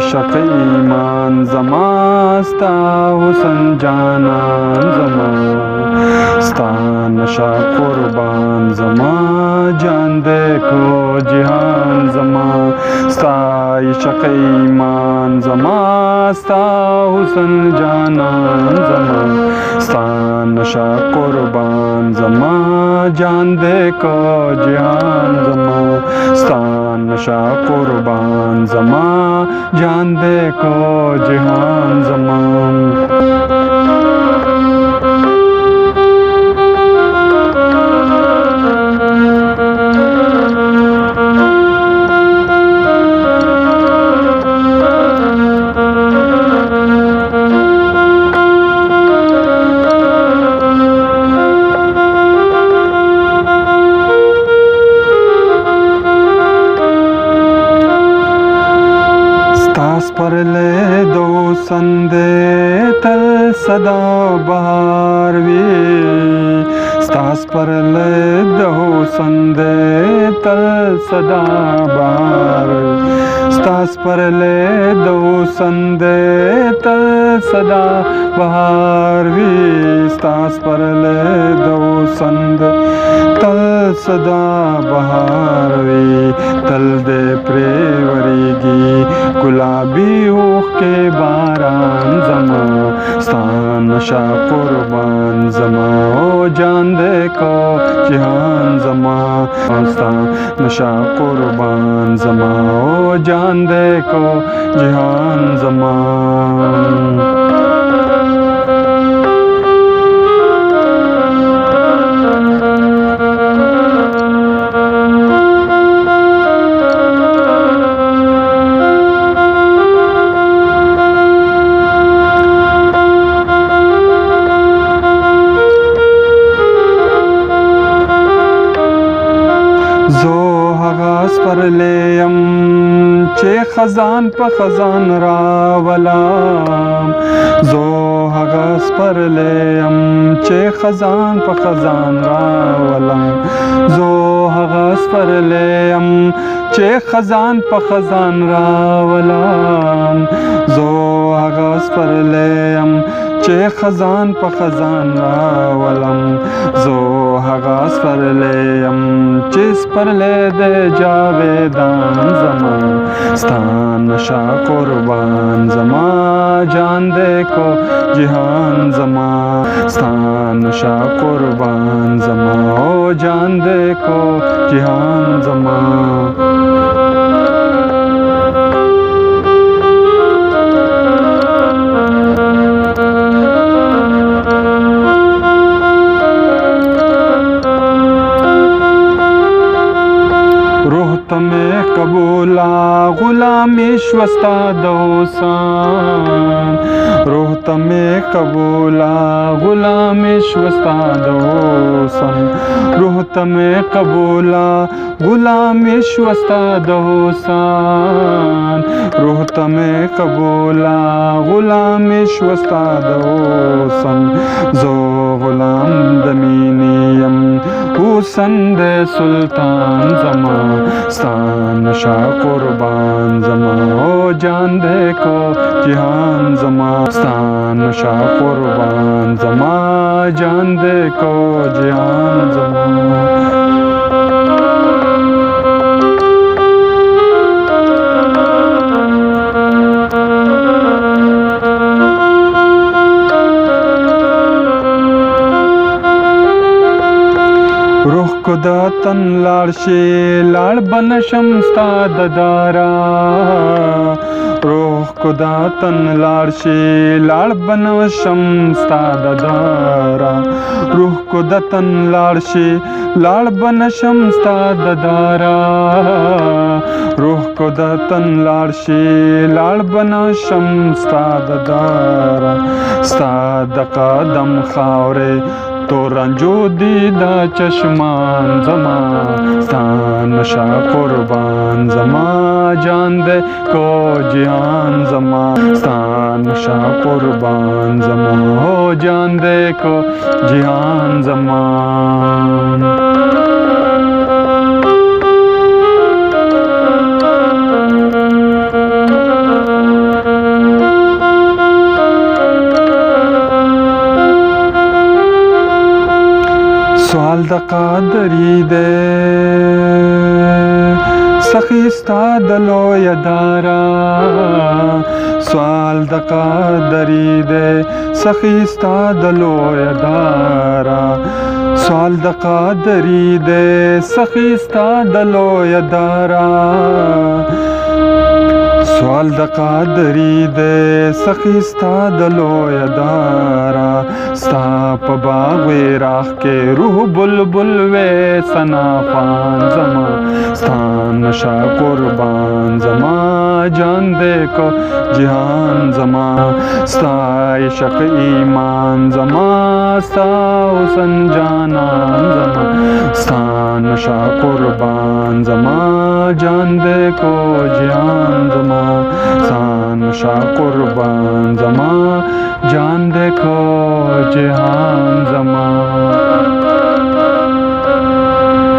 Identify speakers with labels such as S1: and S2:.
S1: शक ईमान जमा स्ता हुसन जानान जमा स्ता नशा कुर्बान जमा जान देखो जिहान जमा स्ता शक ईमान जमा स्ता हुसन जानान जमा स्ता नशा कुर्बान जमा जान देखो जिहान जमा स्ता नशा कुर्बान जमा जान देखो जिहान ज़मान। पर ले दो संदे तल सदा बहारवी स्तास पर ले दो संदे तल सदा बहार स्तास पर ले दो संदे तल सदा बहारवी स्तास पर ले दो संदे तल सदा बहारवी तल दे प्रेवरीगी गुलाबी ऊख के बारान जमा स्ता नशा कुर्बान जमा ओ जान देखो जिहान जमा स्ता नशा कुर्बान जमा ओ जान देखो जिहान जमा। पर लेयम चे खजान प खजान रावलाम जो हगास पर लेयम चे खजान प खजान रावलाम जो हगास पर लेयम चे खजान प खजान रावलाम जो हगास पर लेयम चे खजान प खजान रावलम जो हगास पर लेयम चिस पर ले दे जावेदान जमा स्ता नशा कुर्बान जमा जान देखो जिहान जमा स्ता नशा कुर्बान जमा ओ जान देखो जिहान जमा। तमें कबूला गुलामी श्वस्ता दोसान रोह तमें कबूला गुलामी श्वस्ता दोसान रोह तमें कबूला गुलामी श्वस्ता दोसान रोह तमें कबूला गुलामी श्वस्ता दोसान जो गुलाम दमीनियम हुसन दे सुल्तान जमा स्ता नशा कुर्बान जमा ओ जान देखो जिहान जमा स्ता नशा कुर्बान जमा जान देखो जिहान जमा। रुख खुदा तन लाड़शे लाड़ बनशम स्ता ददारा रुख खुदा तन लाड़शे लाड़ बनशम स्ता ददारा रुख खुदा तन लाड़शे लाड़ बनशम स्ता ददारा रुख کو د تن لاړ شي لاړ بنه شم ستا د دارا ستا د قدم خاورې تو رنجو دی دا چشمان زما ستا نشا قربان زما جان دے کو جہان زما ستا نشا قربان زما ہو جان دے کو جہان زما سوال د قادری دے سخی ستا د لوی دارا سوال د قادری دے سخی ستا د لوی دارا سوال د قادری دے سخی ستا د لوی دارا سوال د قادری دے سخی ستا د لوی دارا ستا په باغ وی راخ کې روح بلبل وې سنا فان زما ستا نشا قربان زما جان دے کو جہان زما ستا عشق ایمان زما ستا حسن جانان زما ستا نشا قربان زما جان دے کو جہان زما ستا نشا قربان زما جان دے کو جہان زما